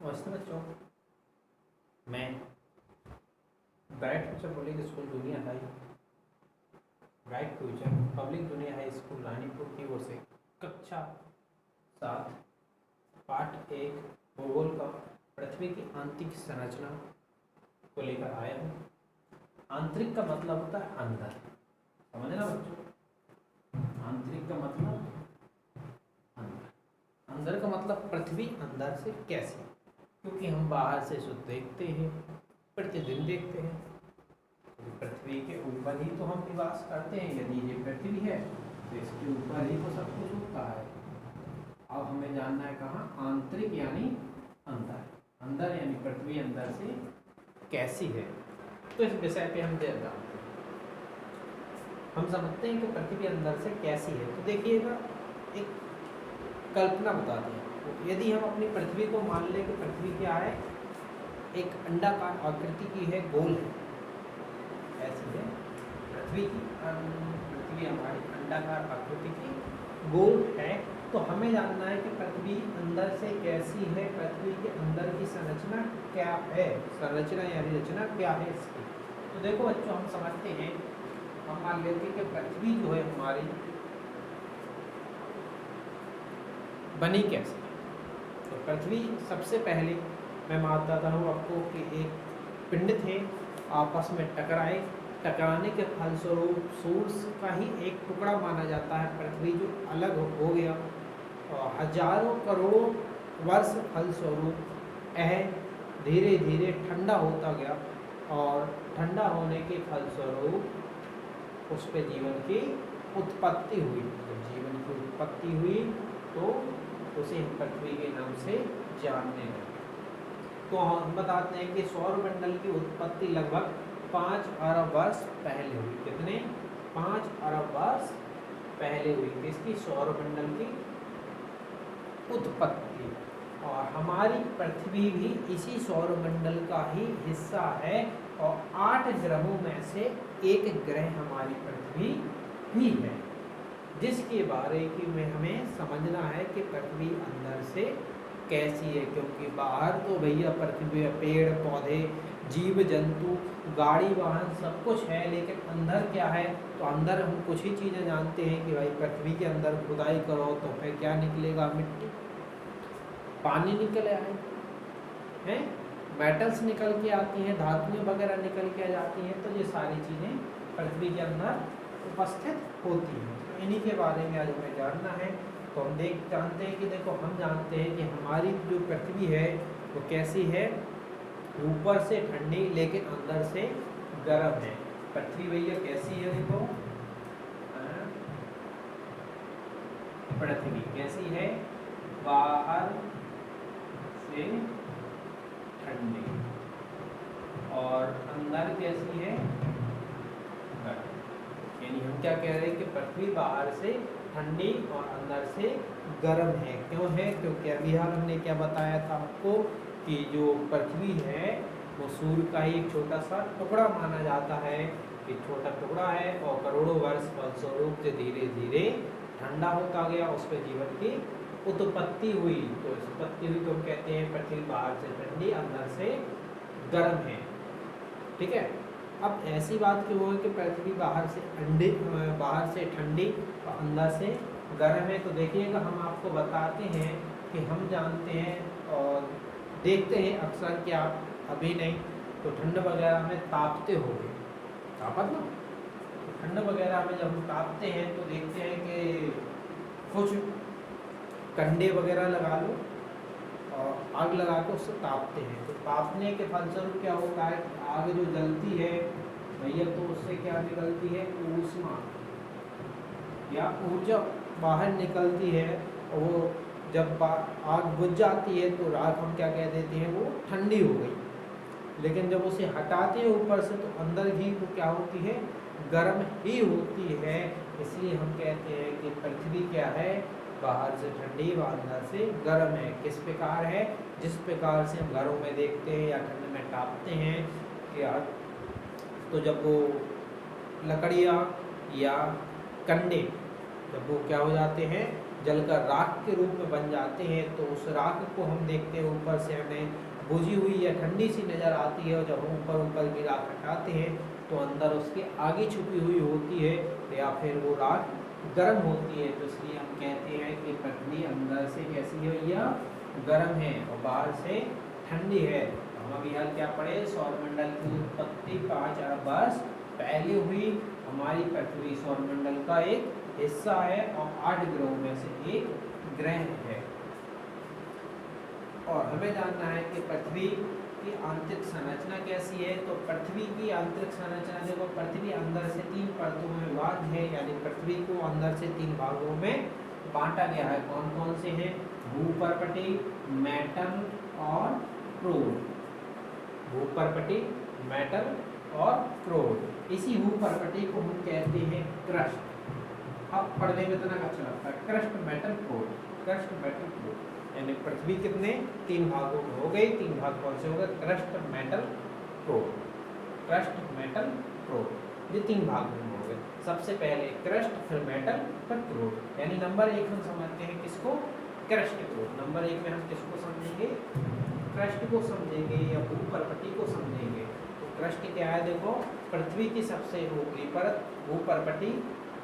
नमस्ते बच्चों, मैं bright future public school junior high bright future public junior high school Ranipur की ओर से कक्षा 7 पाठ 1 भूगोल का पृथ्वी की आंतरिक संरचना को लेकर आया हूँ। आंतरिक का मतलब होता है अंदर, समझना बच्चों। आंतरिक का मतलब अंदर, अंदर का मतलब पृथ्वी अंदर से कैसी, क्योंकि हम बाहर से शुद्ध देखते हैं, प्रतिदिन देखते हैं, तो पृथ्वी के ऊपर ही तो हम निवास करते हैं। यदि ये पृथ्वी है तो इसके ऊपर ही तो सब कुछ होता है। अब हमें जानना है कहाँ, आंतरिक यानी अंदर, अंदर यानी पृथ्वी अंदर से कैसी है। तो इस विषय पे हम जानते हैं, हम समझते हैं कि पृथ्वी अंदर से कैसी है। तो देखिएगा, एक कल्पना बताते हैं। तो यदि हम अपनी पृथ्वी को मान लें कि पृथ्वी क्या है, एक अंडाकार आकृति की है, गोल है, ऐसी है पृथ्वी की। पृथ्वी हमारी अंडाकार आकृति की गोल है। तो हमें जानना है कि पृथ्वी अंदर से कैसी है, पृथ्वी के अंदर की संरचना क्या है, संरचना यानी रचना क्या है इसकी। तो देखो बच्चों, हम समझते हैं, हम मान लेते हैं कि पृथ्वी जो है हमारी बनी कैसे। तो पृथ्वी सबसे पहले मैं मानता हूँ आपको कि एक पिंड थे, आपस में टकराए, टकराने के फलस्वरूप सूर्य का ही एक टुकड़ा माना जाता है पृथ्वी, जो अलग हो गया और हजारों करोड़ों वर्ष फलस्वरूप यह धीरे धीरे ठंडा होता गया और ठंडा होने के फलस्वरूप उस पर जीवन की उत्पत्ति हुई। जब जीवन की उत्पत्ति हुई तो उसे पृथ्वी के नाम से जानने लगे। तो हम बताते हैं कि सौरमंडल की उत्पत्ति लगभग 5 अरब वर्ष पहले हुई। कितने? 5 अरब वर्ष पहले हुई किसकी? सौरमंडल की उत्पत्ति। और हमारी पृथ्वी भी इसी सौरमंडल का ही हिस्सा है और 8 ग्रहों में से एक ग्रह हमारी पृथ्वी भी है, जिसके बारे में हमें समझना है कि पृथ्वी अंदर से कैसी है। क्योंकि बाहर तो भैया पृथ्वी पेड़ पौधे जीव जंतु गाड़ी वाहन सब कुछ है, लेकिन अंदर क्या है? तो अंदर हम कुछ ही चीज़ें जानते हैं कि भाई पृथ्वी के अंदर खुदाई करो तो फिर क्या निकलेगा? मिट्टी, पानी निकल आए हैं, मेटल्स निकल के आती हैं, धातुएं वगैरह निकल के आ जाती हैं। तो ये सारी चीज़ें पृथ्वी के अंदर उपस्थित होती हैं। तो इन्हीं के बारे में आज हमें जानना है। तो हम जानते हैं कि देखो, हम जानते हैं कि हमारी जो पृथ्वी है वो कैसी है, ऊपर से ठंडी लेकिन अंदर से गर्म है। पृथ्वी भैया कैसी है? देखो, पृथ्वी कैसी है? बाहर से ठंडी और अंदर कैसी है? गर्म। यानी हम क्या कह रहे हैं कि पृथ्वी बाहर से ठंडी और अंदर से गर्म है। क्यों है? क्योंकि अभी हाल हमने क्या बताया था आपको कि जो पृथ्वी है वो सूर्य का ही एक छोटा सा टुकड़ा माना जाता है, कि छोटा टुकड़ा है और करोड़ों वर्ष फलस्वरूप से धीरे धीरे ठंडा होता गया, उस पर जीवन की उत्पत्ति हुई। तो उत्पत्ति हुई तो हम कहते हैं पृथ्वी बाहर से ठंडी अंदर से गर्म है। ठीक है। अब ऐसी बात क्यों है कि पृथ्वी बाहर से ठंडी और अंदर से गर्म है? तो देखिएगा, हम आपको बताते हैं कि हम जानते हैं और देखते हैं अक्सर कि आप अभी नहीं तो ठंड वगैरह में तापते होंगे, तापत ना, तो ठंड वगैरह में जब हम तापते हैं तो देखते हैं कि कुछ कंडे वगैरह लगा लो और आग लगा के उससे तापते हैं। तो तापने के फलस्वरूप क्या होता है? आग जो जलती है भैया, तो उससे क्या निकलती है? ऊष्मा या ऊर्जा बाहर निकलती है। और वो जब आग बुझ जाती है तो राख हम क्या कह देते हैं? वो ठंडी हो गई। लेकिन जब उसे हटाते हैं ऊपर से तो अंदर ही वो क्या होती है? गर्म ही होती है। इसलिए हम कहते हैं कि पृथ्वी क्या है? बाहर से ठंडी व अंदर से गर्म है। किस प्रकार है? जिस प्रकार से हम घरों में देखते हैं या ठंड में तापते हैं कि तो जब वो लकड़ियाँ या कंडे जब वो क्या हो जाते हैं? जलकर राख के रूप में बन जाते हैं। तो उस राख को हम देखते हैं ऊपर से हमें बुझी हुई या ठंडी सी नज़र आती है, और जब हम ऊपर की राख हटाते हैं तो अंदर उसके आगे छुपी हुई होती है या फिर वो राख गर्म होती है। तो इसलिए हम कहते हैं कि पृथ्वी अंदर से कैसी है भैया, गर्म है, और बाहर से ठंडी है। हम अभी हाल क्या पढ़े, सौरमंडल की उत्पत्ति 5 अरब वर्ष पहले हुई। हमारी पृथ्वी सौरमंडल का एक हिस्सा है और 8 ग्रहों में से एक ग्रह है। और हमें जानना है कि पृथ्वी की आंतरिक संरचना कैसी है। तो पृथ्वी की आंतरिक संरचना देखो, पृथ्वी अंदर से 3 परतों में विभाज्य है, यानी पृथ्वी को अंदर से 3 भागों में बांटा गया है। कौन कौन से हैं, भूपर्पटी, मेटल और क्रोड। भूपर्पटी, मेटल और क्रोड। इसी भूपर्पटी को हम कहते हैं क्रस्ट। अब पढ़ने में इतना अच्छा लगता है, क्रस्ट, मेटल, क्रोड, क्रस्ट, मेटल, क्रोड। यानी पृथ्वी कितने 3 भागों में हो गई। 3 भाग कौन से हो गए, क्रस्ट, मेटल, क्रोड। क्रस्ट, मेटल, क्रोड, ये 3 भाग में हो गए। सबसे पहले क्रस्ट, फिर मेटल, फिर क्रोड। यानी नंबर 1 हम समझते हैं किसको, क्रस्ट को। नंबर 1 में हम किसको समझेंगे, क्रस्ट को समझेंगे या भूपर्पटी को समझेंगे। तो क्रस्ट क्या है, देखो पृथ्वी की सबसे ऊपरी परत भूपर्पटी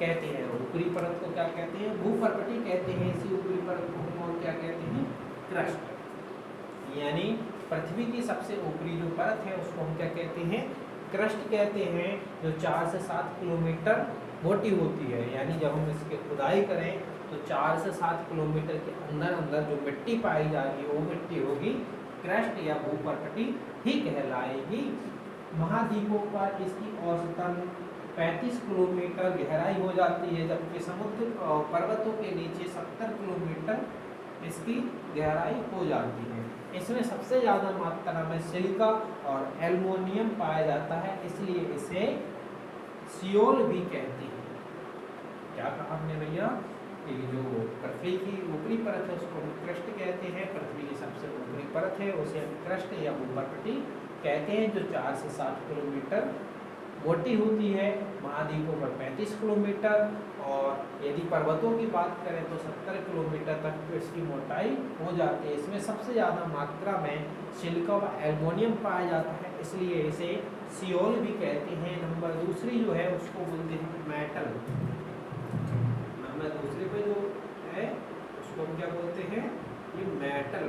कहते हैं। ऊपरी परत को क्या कहते हैं, भूपर्पटी कहते हैं। इसी ऊपरी परत को हम और क्या कहते हैं, क्रस्ट। यानी पृथ्वी की सबसे ऊपरी जो परत है उसको हम क्या कहते हैं, क्रस्ट कहते हैं, जो 4 से 7 किलोमीटर मोटी होती है। यानी जब हम इसकी खुदाई करें तो 4 से 7 किलोमीटर के अंदर जो मिट्टी पाई जा रही है वो मिट्टी होगी क्रस्ट या भूपर्पटी ही कहलाएगी। महाद्वीपों पर इसकी औसतन 35 किलोमीटर गहराई हो जाती है, जबकि समुद्र पर्वतों के नीचे 70 किलोमीटर इसकी गहराई हो जाती है। इसमें सबसे ज़्यादा मात्रा में सिलिका और एल्युमिनियम पाया जाता है, इसलिए इसे सियोल भी कहते हैं। क्या कहा हमने भैया, कि जो पृथ्वी की ऊपरी परत है उसको हम क्रस्ट कहते हैं। पृथ्वी की सबसे ऊपरी परत है उसे हम क्रस्ट या भूपर्पटी कहते हैं, जो 4 से 7 किलोमीटर मोटी होती है। महाद्वीपों पर 35 किलोमीटर, और यदि पर्वतों की बात करें तो 70 किलोमीटर तक इसकी मोटाई हो जाती है। इसमें सबसे ज़्यादा मात्रा में सिलिका व एल्युमिनियम पाया जाता है, इसलिए इसे सियोल भी कहते हैं। नंबर दूसरी जो है उसको बोलते हैं मेटल। नंबर दूसरे पे जो है उसको हम क्या बोलते हैं, ये मेटल।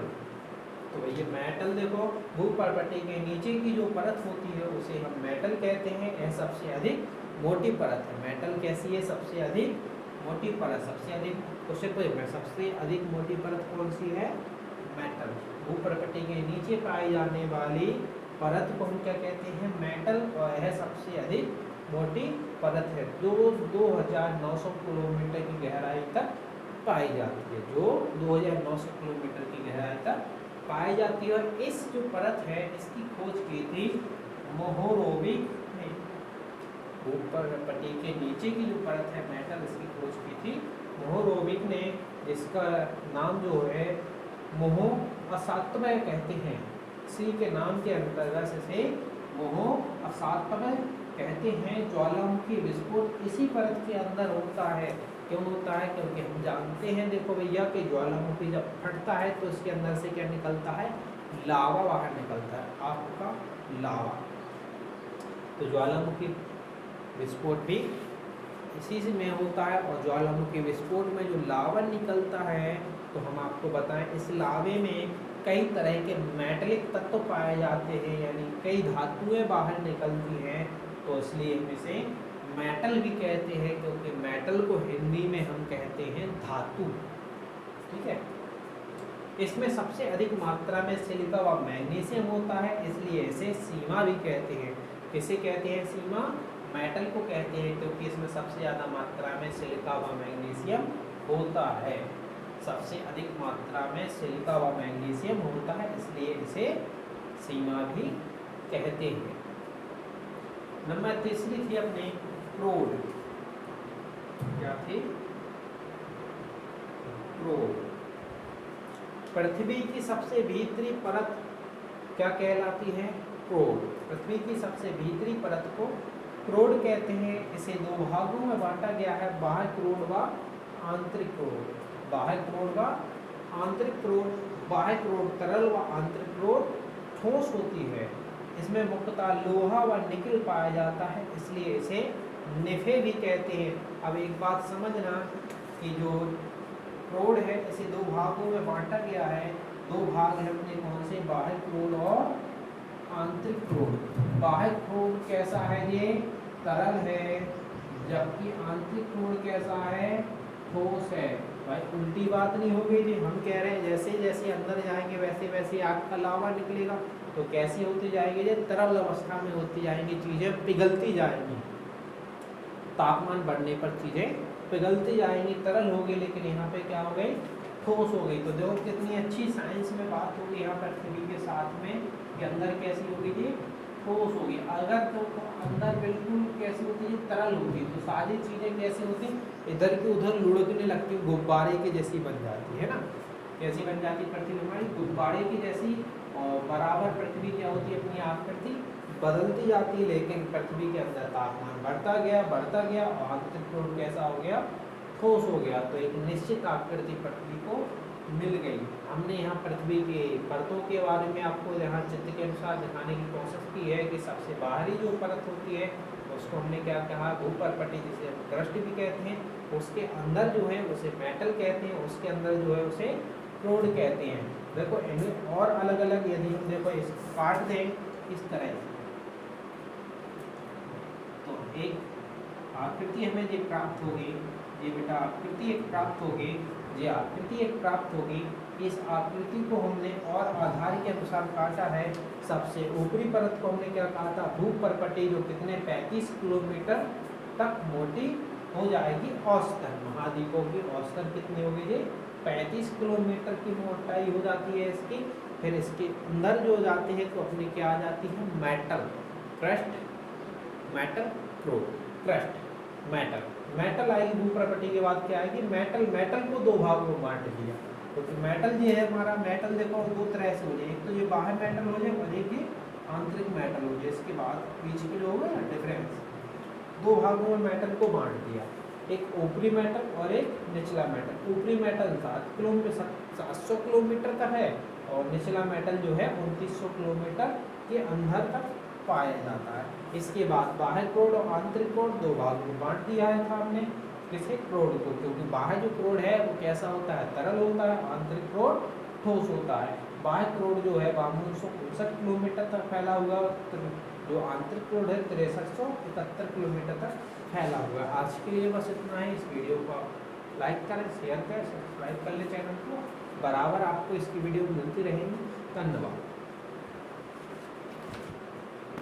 तो ये मेटल देखो, भूपर्पटी के नीचे की जो परत होती है उसे हम मेटल कहते हैं। यह सबसे अधिक मोटी परत है। मेटल कैसी है, सबसे अधिक मोटी परत। सबसे अधिक क्वेश्चन में सबसे अधिक मोटी परत कौन सी है, मेटल। भूपर्पटी के नीचे पाई जाने वाली परत को हम क्या कहते हैं, मेटल, और यह सबसे अधिक मोटी परत है, जो 2900 किलोमीटर की गहराई तक पाई जाती है, जो 2900 किलोमीटर की गहराई तक पाई जाती है। और इस जो परत है इसकी खोज की थी मोहोरोविक ने। भूपर्पटी के नीचे की जो परत है मेटल, इसकी खोज की थी मोहोरोविक ने, जिसका नाम जो है मोहो असातवय कहते हैं। इसी के नाम के अंतर्गत इसे मोहो असातवय कहते हैं। ज्वालामुखी विस्फोट इसी परत के अंदर होता है। क्यों होता है, क्योंकि हम जानते हैं देखो भैया कि ज्वालामुखी जब फटता है तो इसके अंदर से क्या निकलता है, लावा बाहर निकलता है, आपका लावा। तो ज्वालामुखी विस्फोट भी इसी से में होता है। और ज्वालामुखी विस्फोट में जो लावा निकलता है, तो हम आपको बताएं इस लावे में कई तरह के मेटलिक तत्व पाए जाते हैं, यानी कई धातुएं बाहर निकलती हैं। तो इसलिए हम इसे मेटल भी कहते हैं, क्योंकि मेटल को हिंदी में हम कहते हैं धातु। ठीक है, इसमें सबसे अधिक मात्रा में सिलिका व मैग्नीशियम होता है, इसलिए इसे सीमा भी कहते हैं। किसे कहते हैं, सीमा, मेटल को कहते हैं, क्योंकि इसमें सबसे ज़्यादा मात्रा में सिलिका व मैग्नीशियम होता है। सबसे अधिक मात्रा में सिलिका व मैग्नीशियम होता है, इसलिए इसे सीमा भी कहते हैं। नंबर तीसरी थी अपने क्रोड। क्या थी, क्रोड। पृथ्वी की सबसे भीतरी परत क्या कहलाती है, क्रोड। पृथ्वी की सबसे भीतरी परत को क्रोड कहते हैं। इसे 2 भागों में बांटा गया है, बाह्य क्रोड व आंतरिक क्रोड। बाह्य क्रोड व आंतरिक क्रोड। बाह्य क्रोड तरल व आंतरिक क्रोड ठोस होती है। इसमें मुख्यतः लोहा व निकल पाया जाता है, इसलिए इसे निफे भी कहते हैं। अब एक बात समझना कि जो क्रोड है इसे दो भागों में बांटा गया है। दो भाग है अपने कौन से, बाह्य क्रोड और आंतरिक क्रोड। बाह्य क्रोड कैसा है, ये तरल है, जबकि आंतरिक क्रोड कैसा है, ठोस है। भाई उल्टी बात नहीं होगी जी, हम कह रहे हैं जैसे जैसे अंदर जाएंगे वैसे वैसे आग का लावा निकलेगा, तो कैसी होती जाएगी, ये तरल अवस्था में होती जाएंगी, चीजें पिघलती जाएंगी। तापमान बढ़ने पर चीजें पिघलती जाएंगी, तरल होगी, लेकिन यहाँ पे क्या हो गई, ठोस हो गई। तो देखो कितनी अच्छी साइंस में बात होगी यहाँ पर पृथ्वी के साथ में कि अंदर कैसी होगी जी, ठोस होगी। अगर तो अंदर बिल्कुल कैसी होती है, तरल होती, तो सारी चीजें कैसी होती, इधर की उधर लुढ़कने लगती, गुब्बारे की जैसी बन जाती है ना। कैसी बन जाती पृथ्वी हमारी, गुब्बारे की जैसी। और बराबर पृथ्वी क्या होती है, अपनी आकृति बदलती जाती है, लेकिन पृथ्वी के अंदर तापमान बढ़ता गया और आंतरिक क्रोड कैसा हो गया, ठोस हो गया। तो एक निश्चित आकृति पृथ्वी को मिल गई। हमने यहाँ पृथ्वी के परतों के बारे में आपको यहाँ चित्र के अनुसार दिखाने की कोशिश की है कि सबसे बाहरी जो परत होती है उसको हमने क्या कहा, भूपर्पटी, जिसे हम क्रस्ट भी कहते हैं। उसके अंदर जो है उसे मेटल कहते हैं, उसके अंदर जो है उसे क्रोड कहते हैं। देखो इन्हें और अलग अलग, यदि हम देखो इस काट दें इस तरह से, तो एक आकृति हमें ये प्राप्त होगी, ये बेटा आकृति एक प्राप्त होगी, ये आकृति एक प्राप्त होगी। इस आकृति को हमने और आधार के अनुसार काटा है। सबसे ऊपरी परत को हमने क्या कहा था, भूपर्पटी, जो कितने 35 किलोमीटर तक मोटी हो जाएगी औसतन। महाद्वीपों की औसतन कितनी होगी जी, 35 किलोमीटर की मोटाई हो जाती है इसकी। फिर इसके अंदर जो जाते हैं तो अपनी क्या आ जाती है, मेटल, क्रस्ट, मेटल, क्रोड, क्रस्ट, मेटल। मेटल आएगी भूपर्पटी के बाद, क्या आएगी, मेटल। मेटल को दो भागों में बांट दिया, क्योंकि तो मेटल जो है हमारा, मेटल देखो दो तरह से हो जाए, एक तो ये बाहर मेटल हो जाए और एक ये आंतरिक मेटल हो जाए। इसके बाद बीच के जो होगा ना डिफरेंस, दो भागों में मेटल को बांट दिया, एक ऊपरी मेटल और एक निचला मेटल। ऊपरी मेटल 700 किलोमीटर का है और निचला मेटल जो है 2900 किलोमीटर के अंदर तक पाया जाता है। इसके बाद बाह्य क्रोड और आंतरिक क्रोड दो भागों में बांट दिया है था हमने, किसे, क्रोड को, क्योंकि बाह्य जो क्रोड है वो कैसा होता है, तरल होता है, आंतरिक क्रोड ठोस होता है। बाह्य क्रोड जो है 5259 किलोमीटर तक फैला हुआ, जो आंतरिक क्रोड है 6371 किलोमीटर तक फैला हुआ है। आज के लिए बस इतना है। इस वीडियो को लाइक करें, शेयर करें, सब्सक्राइब कर ले चैनल को, बराबर आपको इसकी वीडियो मिलती रहेंगी। धन्यवाद।